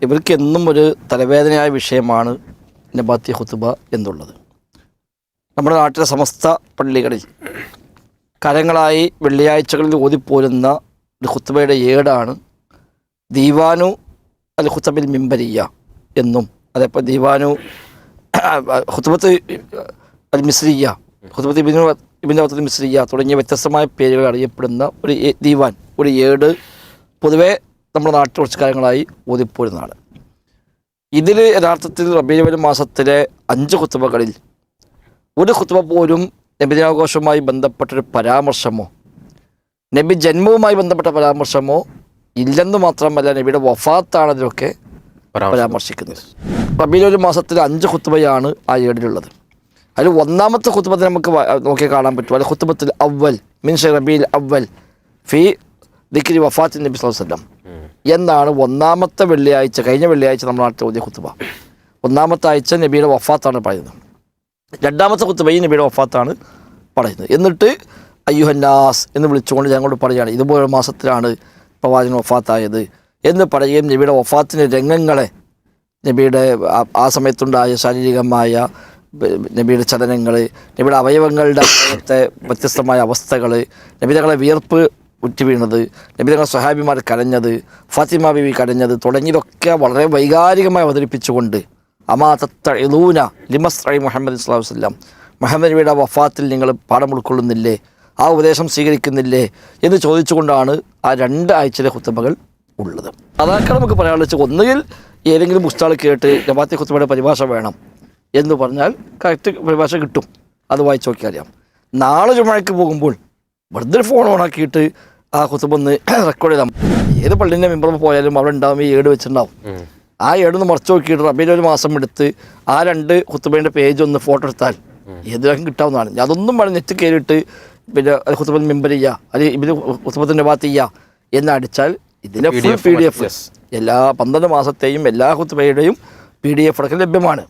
ഇവർക്ക് എന്നും ഒരു തലവേദനയായ വിഷയമാണ് നബാത്തി ഖുതുബ എന്നുള്ളത്. നമ്മുടെ നാട്ടിലെ സമസ്ത പള്ളികളിൽ കാലങ്ങളായി വെള്ളിയാഴ്ചകളിൽ ഓതിപ്പോരുന്ന ഒരു ഖുതുബയുടെ ഏടാണ് ദീവാനു അൽ ഖുതുബിൽ മിമ്പരിയ എന്നും, അതേപോലെ ദീവാനു ഖുതുബത്ത് അൽ മിസ്രിയ, ഖുതുബത്ത് ഇബ്നു അൽ മിസ്രിയ തുടങ്ങിയ വ്യത്യസ്തമായ പേരുകൾ അറിയപ്പെടുന്ന ഒരു ദീവാൻ, ഒരു ഏട് പൊതുവെ നമ്മുടെ നാട്ടിൽ കുറച്ച് കാലങ്ങളായി ഓതിപ്പോരുന്നതാണ്. ഇതിൽ യഥാർത്ഥത്തിൽ റബീഉൽ അവ്വൽ മാസത്തിലെ 5 ഖുതുബകളിൽ ഒരു ഖുതുബ പോലും നബിദിനാഘോഷവുമായി ബന്ധപ്പെട്ടൊരു പരാമർശമോ നബി ജന്മവുമായി ബന്ധപ്പെട്ട പരാമർശമോ ഇല്ലെന്ന് മാത്രമല്ല, നബിയുടെ വഫാത്താണ് അതിലൊക്കെ പരാമർശിക്കുന്നത്. റബീഉൽ അവ്വൽ മാസത്തിലെ 5 ഖുതുബയാണ് ആ ഏടിലുള്ളത്. അതിൽ ഒന്നാമത്തെ ഖുതുബത്തിൽ നമുക്ക് നോക്കിയാൽ കാണാൻ പറ്റും. അൽ ഖുതുബത്തുൽ അവ്വൽ മിൻ ശഹ്രി റബീഉൽ അവ്വൽ ഫി ദിക്രി വഫാത്തിൻ നബി സ്വല്ലല്ലാഹു അലൈഹി വസല്ലം എന്നാണ് ഒന്നാമത്തെ വെള്ളിയാഴ്ച, കഴിഞ്ഞ വെള്ളിയാഴ്ച നമ്മുടെ നാട്ടിൽ ഓതിയ ഖുതുബ. ഒന്നാമത്തെ ആഴ്ച നബിയുടെ വഫാത്താണ് പറയുന്നത്. രണ്ടാമത്തെ ഖുതുബയും നബിയുടെ വഫാത്താണ് പറയുന്നത്. എന്നിട്ട് അയ്യുഹന്നാസ് എന്ന് വിളിച്ചുകൊണ്ട് ഞങ്ങളോട് പറയുകയാണ് ഇതുപോലെ മാസത്തിലാണ് പ്രവാചകൻ വഫാത്തായത് എന്ന് പറയുകയും നബിയുടെ വഫാത്തിൻ്റെ രംഗങ്ങളെ, നബിയുടെ ആ സമയത്തുണ്ടായ ശാരീരികമായ നബിയുടെ ചലനങ്ങൾ, നബിയുടെ അവയവങ്ങളുടെ വ്യത്യസ്തമായ അവസ്ഥകൾ, നബി തങ്ങളെ വിയർപ്പ് ഉറ്റി വീണത്, നബി തങ്ങളെ സ്വഹാബിമാർ കരഞ്ഞത്, ഫാത്തിമ ബീവി കരഞ്ഞത് തുടങ്ങിയതൊക്കെ വളരെ വൈകാരികമായി അവതരിപ്പിച്ചുകൊണ്ട് അമാ തത്തഇദൂന ലിമസ്റഇ മുഹമ്മദ് സ്വല്ലല്ലാഹു അലൈഹി വസല്ലം, മുഹമ്മദ് നബിയുടെ വഫാത്തിൽ നിങ്ങൾ പാഠം ഉൾക്കൊള്ളുന്നില്ലേ, ആ ഉപദേശം സ്വീകരിക്കുന്നില്ലേ എന്ന് ചോദിച്ചുകൊണ്ടാണ് ആ 2 ആഴ്ചയിലെ ഖുതുബകൾ ഉള്ളത്. അതൊക്കെ നമുക്ക് പറയാനുള്ള വെച്ചാൽ, ഒന്നുകിൽ ഏതെങ്കിലും പുസ്തകം കേട്ട് നബാത്തി ഖുതുബയുടെ പരിഭാഷ വേണം എന്ന് പറഞ്ഞാൽ കറക്റ്റ് പരിഭാഷ കിട്ടും, അത് വായിച്ച് നോക്കിയാൽ അറിയാം. നാളെ ജുമുഅക്ക് പോകുമ്പോൾ വെറുതെ ഫോൺ ഓണാക്കിയിട്ട് ആ ഖുതുബൊന്ന് റെക്കോർഡ് ചെയ്താൽ, ഏത് പള്ളിൻ്റെ മെമ്പർ പോയാലും അവിടെ ഉണ്ടാവും, ഈ ഏട് വെച്ചിട്ടുണ്ടാവും. ആ ഏടൊന്ന് മറച്ചു നോക്കിയിട്ട് റബീഉൽ അവ്വൽ മാസം എടുത്ത് ആ 2 ഖുതുബയുടെ പേജ് ഒന്ന് ഫോട്ടോ എടുത്താൽ ഏതിലും കിട്ടാവുന്നതാണ്. അതൊന്നും വേണം നെറ്റ് കയറിയിട്ട് പിന്നെ ഖുതുബത്തുൽ മിമ്പരിയ അല്ലെങ്കിൽ ഇബ്നു ഖുതുബത്തുൻ നബാത്തിയ എന്നടിച്ചാൽ ഇതിൻ്റെ ഫുൾ PDF എല്ലാ 12 മാസത്തെയും എല്ലാ ഖുതുബയുടെയും PDF അടക്കം ലഭ്യമാണ്.